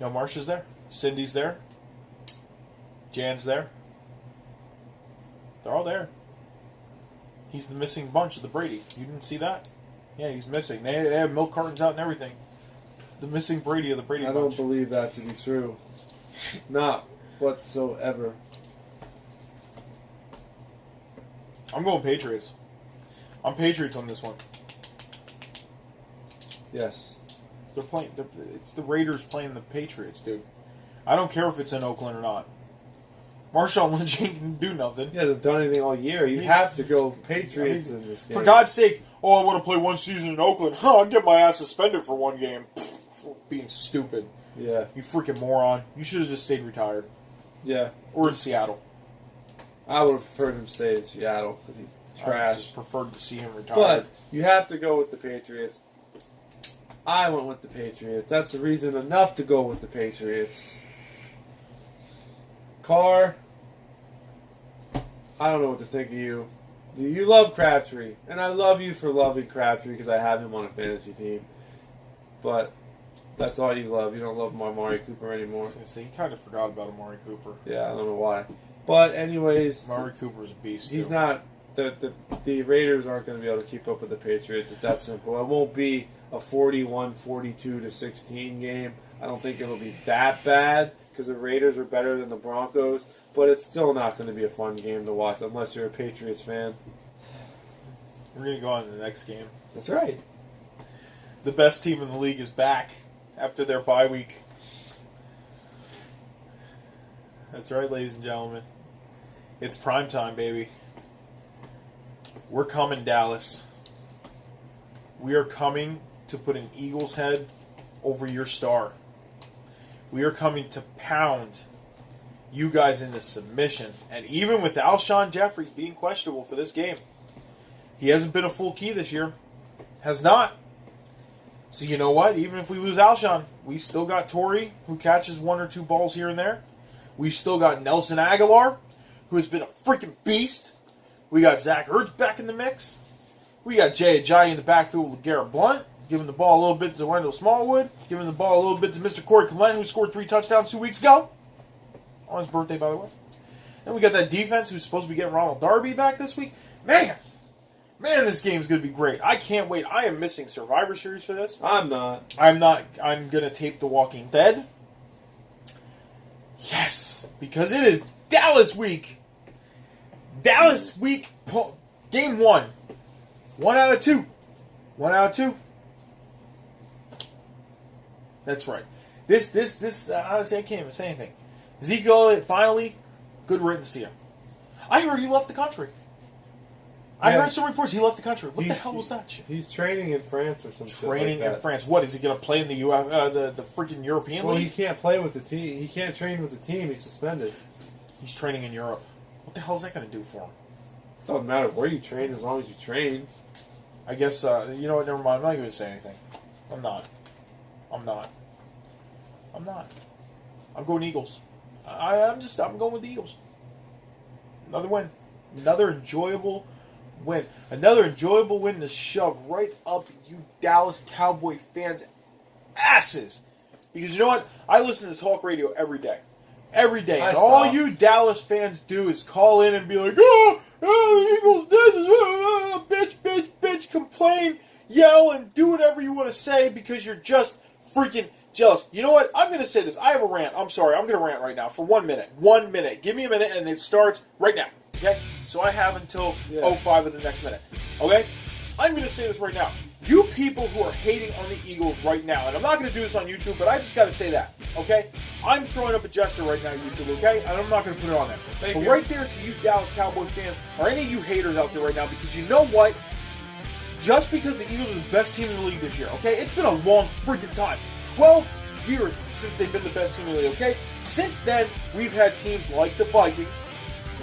No, Marsha's there. Cindy's there. Jan's there. They're all there. He's the missing bunch of the Brady. You didn't see that? Yeah, he's missing. They have milk cartons out and everything. The missing Brady of the Brady bunch. I don't believe that to be true. Not whatsoever. I'm going Patriots. I'm Patriots on this one. Yes. They're playing. It's the Raiders playing the Patriots, dude. I don't care if it's in Oakland or not. Marshawn Lynch ain't gonna do nothing. He hasn't done anything all year. You have to go Patriots in this game. For God's sake, I want to play one season in Oakland. I'll get my ass suspended for one game. For being stupid. Yeah. You freaking moron. You should have just stayed retired. Yeah. Or in Seattle. I would have preferred him to stay in Seattle because he's trash. I just preferred to see him retired. But you have to go with the Patriots. I went with the Patriots. That's the reason enough to go with the Patriots. Carr, I don't know what to think of you. You love Crabtree, and I love you for loving Crabtree because I have him on a fantasy team. But that's all you love. You don't love Amari Cooper anymore. I was gonna say, you kind of forgot about Amari Cooper. Yeah, I don't know why. But anyways, Amari Cooper's a beast. He's too. not. The Raiders aren't going to be able to keep up with the Patriots. It's that simple. It won't be a 41-42-16 game. I don't think it'll be that bad because the Raiders are better than the Broncos. But it's still not going to be a fun game to watch unless you're a Patriots fan. We're going to go on to the next game. That's right. The best team in the league is back after their bye week. That's right, ladies and gentlemen. It's prime time, baby. We're coming, Dallas. We are coming to put an Eagles head over your star. We are coming to pound you guys into submission. And even with Alshon Jeffries being questionable for this game, he hasn't been a full key this year. Has not. So you know what? Even if we lose Alshon, we still got Torrey, who catches one or two balls here and there. We still got Nelson Aguilar, who has been a freaking beast. We got Zach Ertz back in the mix. We got Jay Ajayi in the backfield with Garrett Blunt, giving the ball a little bit to Wendell Smallwood, giving the ball a little bit to Mr. Corey Clement, who scored 3 touchdowns 2 weeks ago. On his birthday, by the way. And we got that defense who's supposed to be getting Ronald Darby back this week. Man, this game's going to be great. I can't wait. I am missing Survivor Series for this. I'm not. I'm going to tape The Walking Dead. Yes, because it is Dallas week. Dallas week, game 1. 1 out of 2. 1 out of 2. That's right. This, honestly, I can't even say anything. Ezekiel, finally, good riddance to you. I heard he left the country. I heard some reports he left the country. What the hell was that shit? He's training in France or something. Training in France. What, is he going to play in the the freaking European League? Well, League? he can't play with the team. He can't train with the team. He's suspended. He's training in Europe. What the hell is that going to do for him? It doesn't matter where you train as long as you train. I guess, you know what, never mind. I'm not going to say anything. I'm not. I'm going Eagles. I'm going with the Eagles. Another win. Another enjoyable win. Another enjoyable win to shove right up you Dallas Cowboy fans' asses. Because you know what? I listen to talk radio every day. Every day. And all you Dallas fans do is call in and be like, the Eagles, this is, bitch, complain, yell, and do whatever you want to say because you're just freaking jealous. You know what? I'm going to say this. I have a rant. I'm sorry. I'm going to rant right now for 1 minute. 1 minute. Give me a minute, and it starts right now. Okay? So I have until 05 of the next minute. Okay? I'm going to say this right now. You people who are hating on the Eagles right now, and I'm not going to do this on YouTube, but I just got to say that, okay? I'm throwing up a gesture right now, YouTube, okay? And I'm not going to put it on there. But right there to you Dallas Cowboy fans, or any of you haters out there right now, because you know what? Just because the Eagles are the best team in the league this year, okay? It's been a long freaking time. 12 years since they've been the best team in the league, okay? Since then, we've had teams like the Vikings,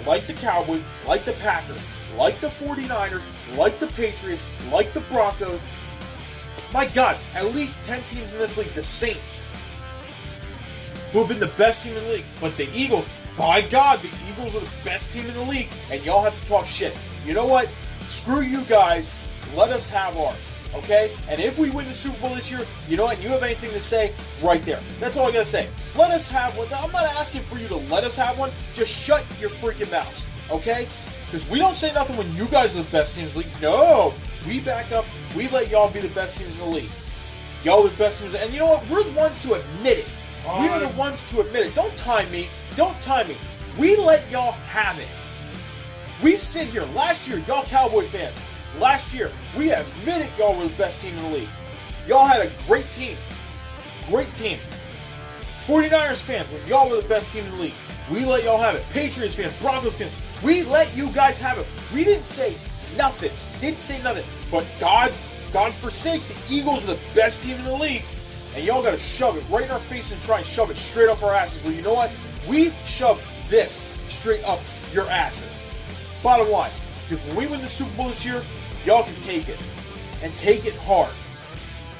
like the Cowboys, like the Packers, like the 49ers, like the Patriots, like the Broncos. My God, at least 10 teams in this league, the Saints, who have been the best team in the league. But the Eagles, by God, the Eagles are the best team in the league, and y'all have to talk shit. You know what? Screw you guys. Let us have ours, okay? And if we win the Super Bowl this year, you know what? You have anything to say, right there. That's all I gotta say. Let us have one. I'm not asking for you to let us have one. Just shut your freaking mouths, okay? Because we don't say nothing when you guys are the best teams in the league. No, we back up. We let y'all be the best teams in the league. Y'all are the best teams. And you know what? We're the ones to admit it. We are the ones to admit it. Don't time me. Don't time me. We let y'all have it. We sit here. Last year, y'all Cowboy fans, last year, we admitted y'all were the best team in the league. Y'all had a great team. Great team. 49ers fans, when y'all were the best team in the league, we let y'all have it. Patriots fans, Broncos fans, we let you guys have it. We didn't say nothing. Didn't say nothing. But God forsake, the Eagles are the best team in the league. And y'all got to shove it right in our face and try and shove it straight up our asses. Well, you know what? We shove this straight up your asses. Bottom line, if when we win the Super Bowl this year, y'all can take it. And take it hard.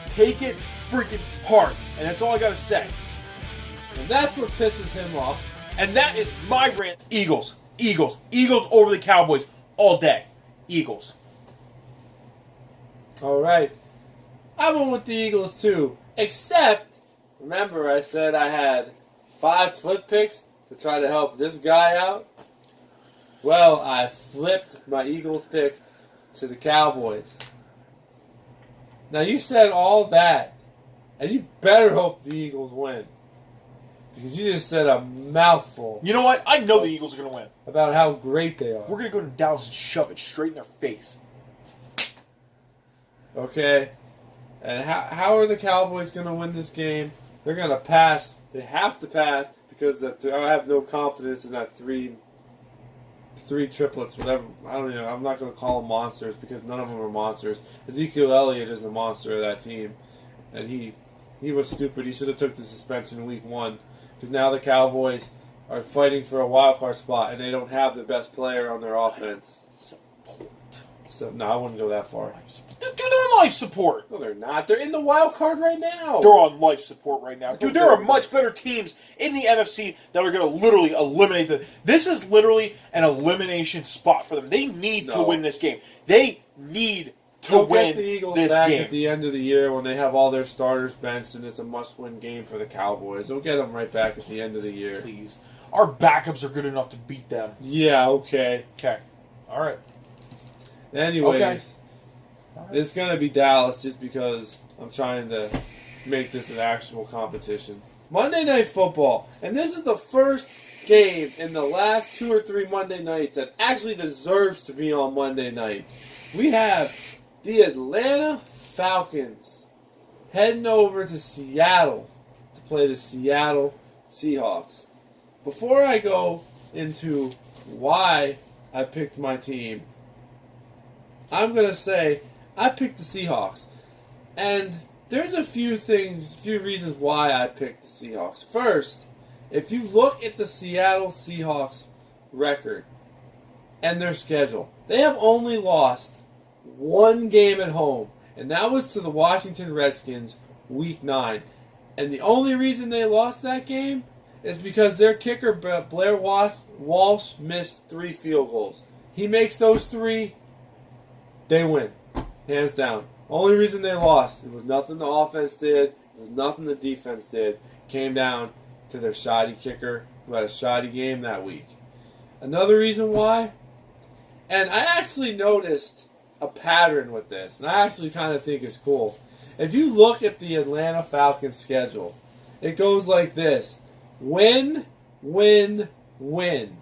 Take it freaking hard. And that's all I got to say. And that's what pisses him off. And that is my rant. Eagles. Eagles. Eagles over the Cowboys all day. Eagles. All right. I went with the Eagles too. Except, remember I said I had 5 flip picks to try to help this guy out? Well, I flipped my Eagles pick to the Cowboys. Now you said all that, and you better hope the Eagles win. Because you just said a mouthful. You know what? I know the Eagles are going to win. About how great they are. We're going to go to Dallas and shove it straight in their face. Okay. And how are the Cowboys going to win this game? They're going to pass. They have to pass because I have no confidence in that three triplets, whatever. I don't know. I'm not going to call them monsters because none of them are monsters. Ezekiel Elliott is the monster of that team. And he was stupid. He should have took the suspension in week 1. Because now the Cowboys are fighting for a wild card spot, and they don't have the best player on their offense. So no, I wouldn't go that far. Dude, they're on life support. No, they're not. They're in the wild card right now. They're on life support right now. Dude, there are much better teams in the NFC that are going to literally eliminate them. This is literally an elimination spot for them. They need to win this game. They need to win the Eagles this back game at the end of the year when they have all their starters benched and it's a must-win game for the Cowboys. They'll get them right back at the end of the year. Please. Our backups are good enough to beat them. Yeah, okay. Okay. All right. Anyways, it's going to be Dallas just because I'm trying to make this an actual competition. Monday Night Football. And this is the first game in the last 2 or 3 Monday nights that actually deserves to be on Monday night. We have the Atlanta Falcons heading over to Seattle to play the Seattle Seahawks. Before I go into why I picked my team, I'm going to say I picked the Seahawks. And there's a few reasons why I picked the Seahawks. First, if you look at the Seattle Seahawks record and their schedule, they have only lost 1 game at home, and that was to the Washington Redskins week 9. And the only reason they lost that game is because their kicker, Blair Walsh, missed 3 field goals. He makes those 3, they win. Hands down. Only reason they lost, it was nothing the offense did, it was nothing the defense did. It came down to their shoddy kicker who had a shoddy game that week. Another reason why, and I actually noticed a pattern with this, and I actually kind of think it's cool. If you look at the Atlanta Falcons schedule, it goes like this: win, win, win.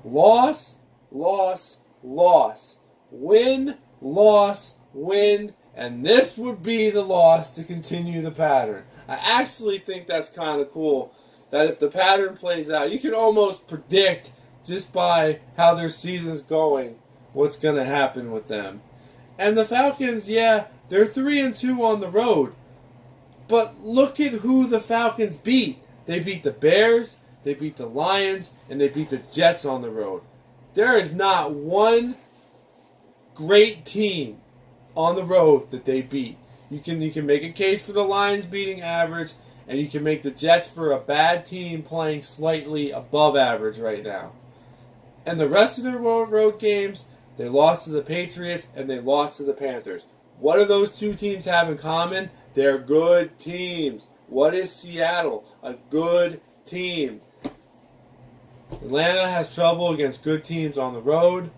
Loss, loss, loss. Win, loss, win. And this would be the loss to continue the pattern. I actually think that's kind of cool, that if the pattern plays out, you can almost predict just by how their season's going what's going to happen with them. And the Falcons, yeah, they're 3-2 on the road. But look at who the Falcons beat. They beat the Bears, they beat the Lions, and they beat the Jets on the road. There is not one great team on the road that they beat. You can make a case for the Lions beating average, and you can make the Jets for a bad team playing slightly above average right now. And the rest of their road games, they lost to the Patriots and they lost to the Panthers. What do those 2 teams have in common? They're good teams. What is Seattle? A good team. Atlanta has trouble against good teams on the road.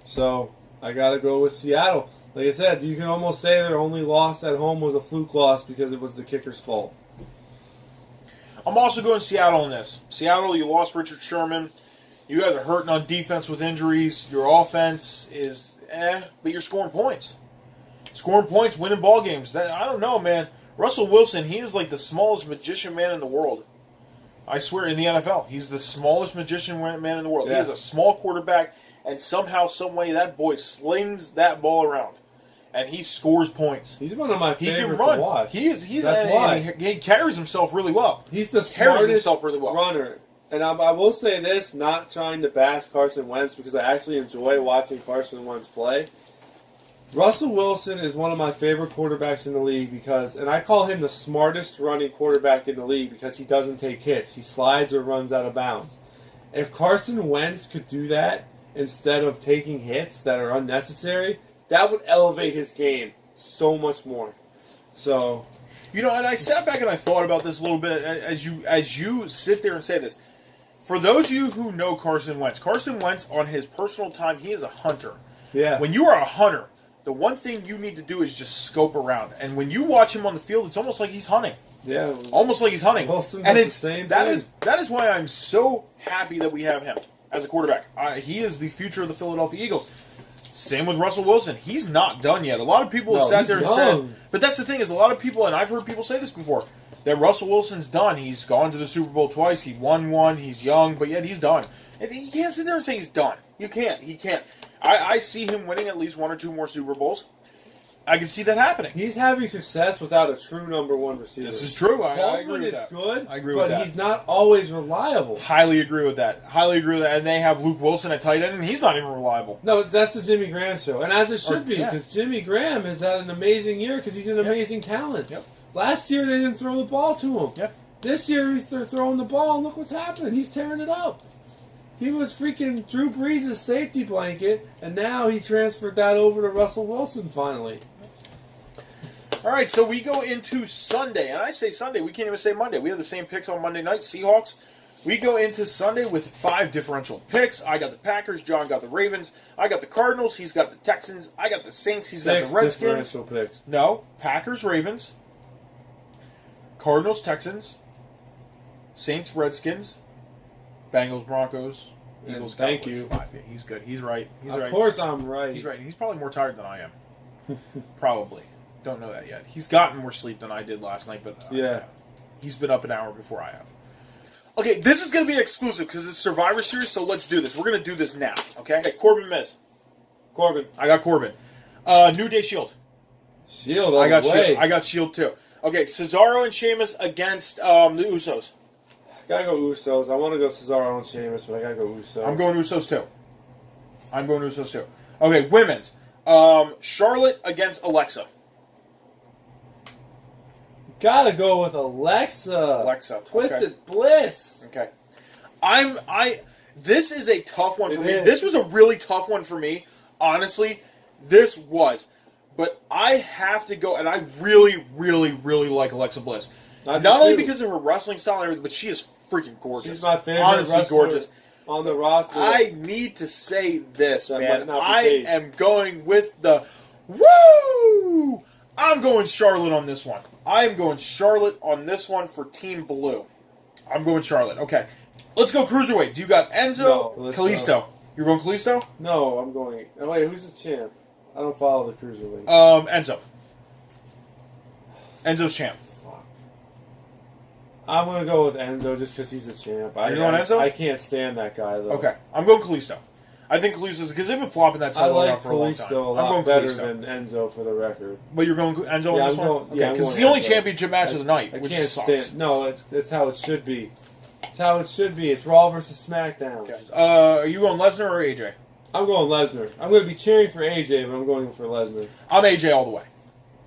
So I got to go with Seattle. Like I said, you can almost say their only loss at home was a fluke loss because it was the kicker's fault. I'm also going Seattle in this. Seattle, you lost Richard Sherman. You guys are hurting on defense with injuries. Your offense is but you're scoring points. Scoring points, winning ball games. I don't know, man. Russell Wilson, he is like the smallest magician man in the world. I swear, in the NFL. He's the smallest magician man in the world. Yeah. He is a small quarterback, and somehow, some way, that boy slings that ball around. And he scores points. He's one of my favorites to watch. He's That's why. He carries himself really well. He's the smartest runner. And I will say this, not trying to bash Carson Wentz, because I actually enjoy watching Carson Wentz play. Russell Wilson is one of my favorite quarterbacks in the league and I call him the smartest running quarterback in the league because he doesn't take hits. He slides or runs out of bounds. If Carson Wentz could do that instead of taking hits that are unnecessary, that would elevate his game so much more. So, and I sat back and I thought about this a little bit as you sit there and say this. For those of you who know Carson Wentz on his personal time, he is a hunter. Yeah. When you are a hunter, the one thing you need to do is just scope around. And when you watch him on the field, it's almost like he's hunting. Yeah. Almost like he's hunting. Wilson and does the same thing. That is why I'm so happy that we have him as a quarterback. He is the future of the Philadelphia Eagles. Same with Russell Wilson. He's not done yet. A lot of people have sat there and said, but that's the thing is a lot of people, and I've heard people say this before, that Russell Wilson's done. He's gone to the Super Bowl twice. He won one. He's young, but yet he's done. And you can't sit there and say he's done. You can't. He can't. I see him winning at least one or two more Super Bowls. I can see that happening. He's having success without a true number one receiver. This is true. I agree with that. Baldwin is good, I agree with that. But he's not always reliable. Highly agree with that. And they have Luke Wilson at tight end, and he's not even reliable. No, that's the Jimmy Graham show. And as it should be, because Jimmy Graham has had an amazing year because he's an amazing talent. Yep. Last year, they didn't throw the ball to him. Yep. This year, they're throwing the ball, and look what's happening. He's tearing it up. He was freaking Drew Brees' safety blanket, and now he transferred that over to Russell Wilson finally. All right, so we go into Sunday, and I say Sunday. We can't even say Monday. We have the same picks on Monday night, Seahawks. We go into Sunday with 5 differential picks. I got the Packers. John got the Ravens. I got the Cardinals. He's got the Texans. I got the Saints. He's got the Redskins. Differential picks. No, Packers, Ravens, Cardinals, Texans, Saints, Redskins, Bengals, Broncos, Eagles, Cowboys. Thank you. He's good. He's right. Of course I'm right. He's right. He's probably more tired than I am. Probably. Don't know that yet. He's gotten more sleep than I did last night, but he's been up an hour before I have. Okay, this is going to be exclusive because it's Survivor Series, so let's do this. We're going to do this now, okay? Corbin Miz. Corbin. I got Corbin. New Day Shield. Shield, I got Shield too. Okay, Cesaro and Sheamus against the Usos. Gotta go Usos. I want to go Cesaro and Sheamus, but I gotta go Usos. I'm going Usos too. Okay, women's. Charlotte against Alexa. Gotta go with Alexa. Twisted Bliss. Okay. This is a tough one for me. This was a really tough one for me. Honestly, this was. But I have to go, and I really, really, really like Alexa Bliss. Not only because of her wrestling style and everything, but she is freaking gorgeous. She's my favorite Honestly gorgeous. On the roster. I need to say this, man. I am going with the woo! I'm going Charlotte on this one. I am going Charlotte on this one for Team Blue. I'm going Charlotte. Okay. Let's go Cruiserweight. Do you got Enzo? No, Kalisto. You're going Kalisto? No, I'm going... Oh, wait, who's the champ? I don't follow the Cruiserweight. Enzo. Enzo's champ. Fuck. I'm going to go with Enzo just because he's the champ. You're going Enzo? I can't stand that guy, though. Okay. I'm going Kalisto. I think Kalisto's... Because they've been flopping that title around for a long time. I like Kalisto a lot better than Enzo, for the record. But you're going Enzo on this one? Okay, because it's the only championship match of the night, which sucks. No, that's how it should be. It's how it should be. It's Raw versus SmackDown. Okay. Are you going Lesnar or AJ? I'm going Lesnar. I'm going to be cheering for AJ, but I'm going for Lesnar. I'm AJ all the way.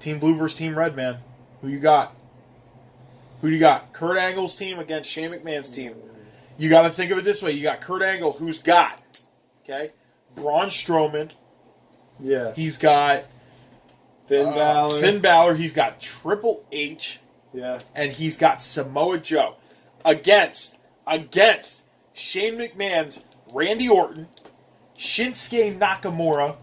Team Blue versus Team Red, man. Who you got? Who do you got? Kurt Angle's team against Shane McMahon's team. You got to think of it this way. You got Kurt Angle, who's got, okay, Braun Strowman. Yeah. He's got Finn Balor. He's got Triple H. Yeah. And he's got Samoa Joe against Shane McMahon's Randy Orton Shinsuke Nakamura,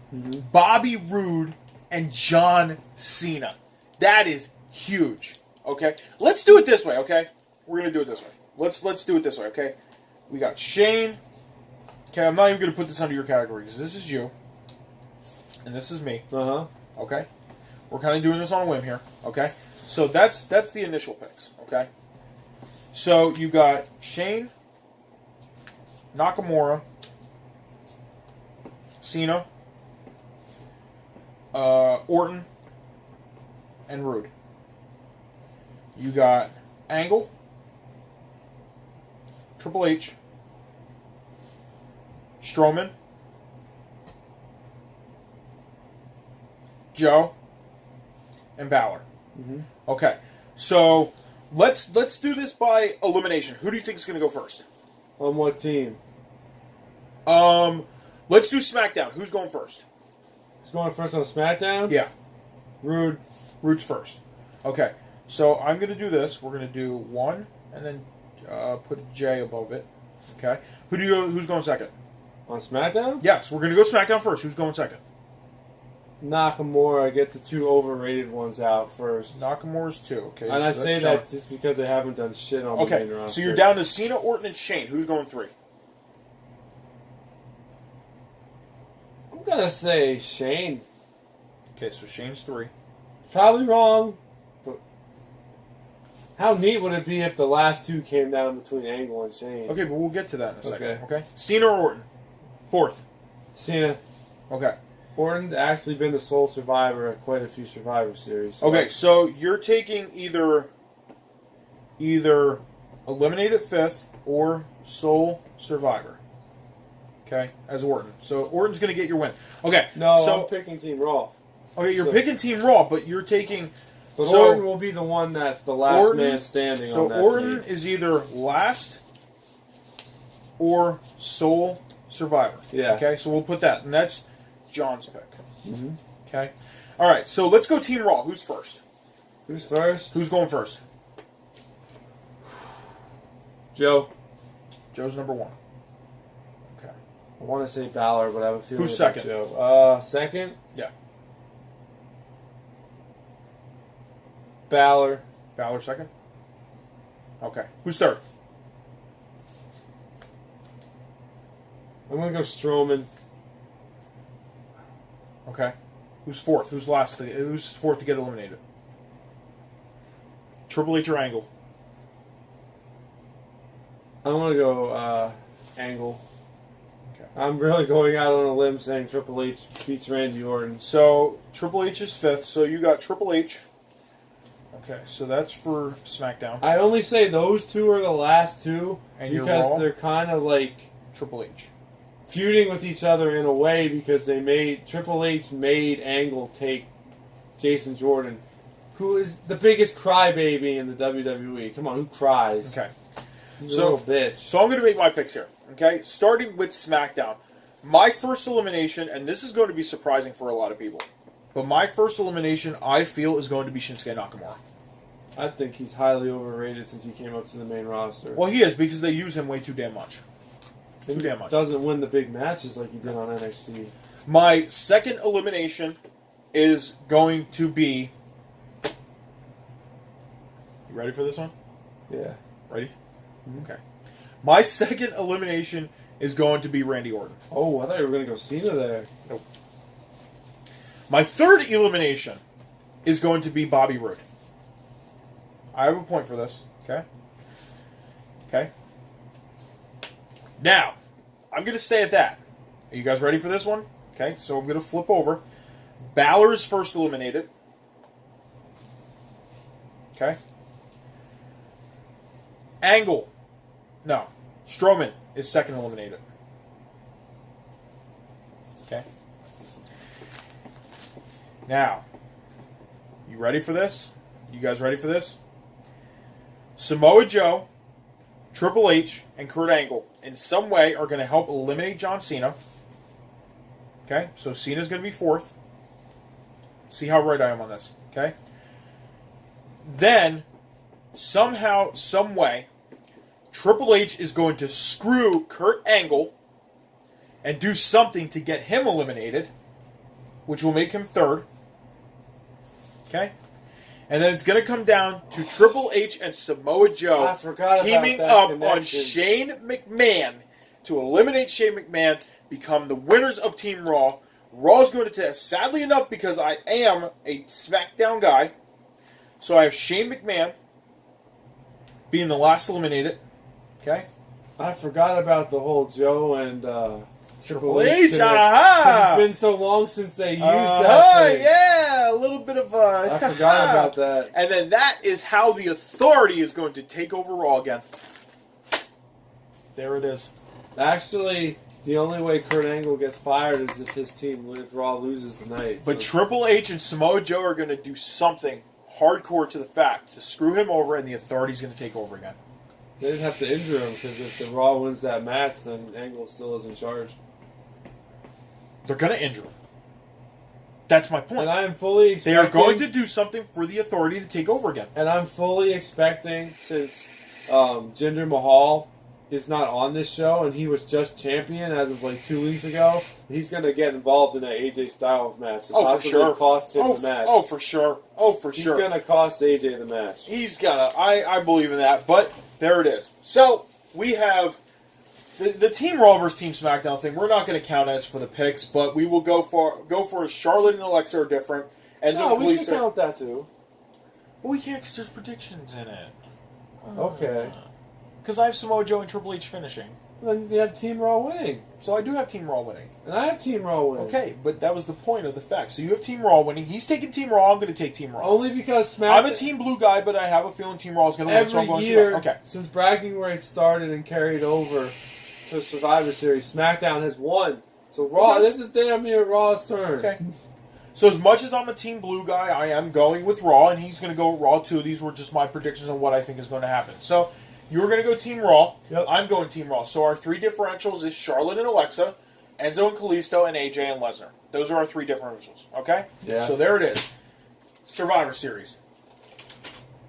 Bobby Roode, and John Cena. That is huge. Okay? Let's do it this way, okay? We're going to do it this way. Let's do it this way, okay? We got Shane. Okay, I'm not even going to put this under your category because this is you. And this is me. Uh-huh. Okay? We're kind of doing this on a whim here. Okay? So that's the initial picks. Okay? So you got Shane, Nakamura, Cena, Orton, and Rude. You got Angle, Triple H, Strowman, Joe, and Balor. Mm-hmm. Okay, so let's do this by elimination. Who do you think is going to go first? On what team? Let's do SmackDown. Who's going first? Who's going first on SmackDown? Yeah, Rude. Rude's first. Okay, so I'm going to do this. We're going to do 1 and then put a J above it. Okay, who's going second? On SmackDown? Yes, we're going to go SmackDown first. Who's going second? Nakamura. Get the 2 overrated ones out first. Nakamura's 2. Okay, And I so say that's that John. just because they haven't done shit on the main Okay, roster. so you're down to Cena, Orton, and Shane. Who's going 3? I'm going to say Shane. Okay, so Shane's 3. Probably wrong, but how neat would it be if the last 2 came down between Angle and Shane? Okay, but we'll get to that in a second. Okay. Okay, Cena or Orton? 4th. Cena. Okay. Orton's actually been the sole survivor at quite a few Survivor Series. Okay, so you're taking either eliminate at 5th or sole survivor. Okay, as Orton. So Orton's going to get your win. Okay. No, so I'm picking Team Raw. okay, you're so- picking Team Raw, but you're taking. But so Orton will be the one that's the last Orton- man standing So on that Orton team. is either last or sole survivor. Yeah. Okay, so we'll put that, and that's John's pick. Mm-hmm. Okay. All right. So let's go Team Raw. Who's first? Who's first? Who's going first? Joe. Joe's number 1. Okay. I want to say Balor, but I have a feeling Who's it's second? Joe. Second? Yeah. Balor. Balor second. Okay. Who's third? I'm going to go Strowman. Okay. Who's 4th? Who's last? Who's 4th to get eliminated? Triple H or Angle? I'm going to go Angle. Okay. I'm really going out on a limb saying Triple H beats Randy Orton. So Triple H is 5th. So you got Triple H. Okay. So that's for SmackDown. I only say those 2 are the last 2 And you're because Raw? they're kind of like Triple H. feuding with each other in a way because Triple H made Angle take Jason Jordan, who is the biggest crybaby in the WWE. Come on, who cries? Okay. He's a So- little bitch. So I'm going to make my picks here. Okay. Starting with SmackDown. My first elimination, and this is going to be surprising for a lot of people, but my first elimination I feel is going to be Shinsuke Nakamura. I think he's highly overrated since he came up to the main roster. Well, he is because they use him way too damn much. he Too damn much. doesn't win the big matches like he did on NXT. My second elimination is going to be. You ready for this one? Yeah. Ready? Okay. My second elimination is going to be Randy Orton. Oh, I thought you were going to go Cena there. Nope. My third elimination is going to be Bobby Roode. I have a point for this. Okay? Okay? Now, I'm going to stay at that. Are you guys ready for this one? Okay, so I'm going to flip over. Balor is first eliminated. Okay? Angle. No. Strowman is second eliminated. Okay? Now, you ready for this? You guys ready for this? Samoa Joe, Triple H, and Kurt Angle in some way are going to help eliminate John Cena. Okay, so Cena's going to be 4th. See how right I am on this. Okay? Then, somehow, some way, Triple H is going to screw Kurt Angle and do something to get him eliminated, which will make him third. Okay? And then it's going to come down to Triple H and Samoa Joe I forgot teaming about up that on connection. Shane McMahon to eliminate Shane McMahon, become the winners of Team Raw. Raw's going to test. Sadly enough, because I am a SmackDown guy, so I have Shane McMahon being the last eliminated. Okay? I forgot about the whole Joe and Triple H, connection. aha! It's been so long since they used that thing. Yeah, a little bit of I forgot about that. And then that is how the Authority is going to take over Raw again. There it is. Actually, the only way Kurt Angle gets fired is if his team, if Raw loses tonight. But Triple H and Samoa Joe are going to do something hardcore to the fact to screw him over, and the Authority's going to take over again. They didn't have to injure him, because if the Raw wins that match, then Angle still is in charge. They're going to injure him. That's my point. And I am fully expecting... They are going to do something for the Authority to take over again. And I'm fully expecting, since Jinder Mahal is not on this show, and he was just champion as of like 2 weeks ago, he's going to get involved in an AJ Styles match. Oh, for sure. Cost him the match. Oh, for sure. Oh, for sure. He's going to cost AJ the match. He's got to. I believe in that. But there it is. So we have the Team Raw versus Team SmackDown thing. We're not going to count as for the picks, but we will go for Charlotte and Alexa are different. No, we should count that too. Well, we can't because there's predictions in it. Okay. Because I have Samoa Joe and Triple H finishing. Then you have Team Raw winning. So I do have Team Raw winning. And I have Team Raw winning. Okay, but that was the point of the fact. So you have Team Raw winning. He's taking Team Raw. I'm going to take Team Raw. Only because SmackDown... I'm a Team Blue guy, but I have a feeling Team Raw is going to win. So I'm going Every year, to okay. since bragging rights started and carried over to Survivor Series, SmackDown has won. So Raw, this is damn near Raw's turn. Okay. So as much as I'm a Team Blue guy, I am going with Raw, and he's going to go with Raw too. These were just my predictions on what I think is going to happen. So you're going to go Team Raw. Yep. I'm going Team Raw. So our three differentials is Charlotte and Alexa, Enzo and Kalisto, and AJ and Lesnar. Those are our three differentials. Okay? Yeah. So there it is. Survivor Series.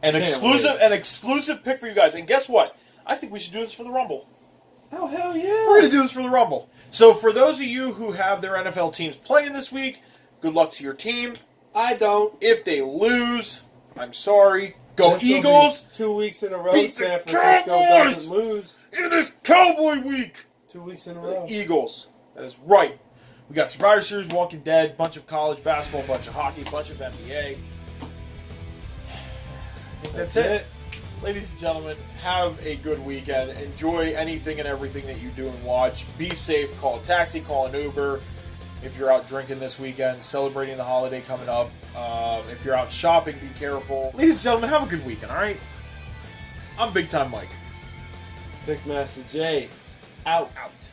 An Can't exclusive pick for you guys. And guess what? I think we should do this for the Rumble. Oh, hell yeah. We're going to do this for the Rumble. So for those of you who have their NFL teams playing this week, good luck to your team. I don't. If they lose, I'm sorry. Go This will Eagles. be 2 weeks in a row, Beat the San Francisco Cowboys! doesn't lose. It is Cowboy Week. 2 weeks in a row. Eagles. That is right. We got Survivor Series, Walking Dead, bunch of college basketball, bunch of hockey, bunch of NBA. I think that's it. Ladies and gentlemen, have a good weekend. Enjoy anything and everything that you do and watch. Be safe. Call a taxi. Call an Uber. If you're out drinking this weekend, celebrating the holiday coming up. If you're out shopping, be careful. Ladies and gentlemen, have a good weekend, all right? I'm Bigtime Mike. Pickmaster J. Out. Out.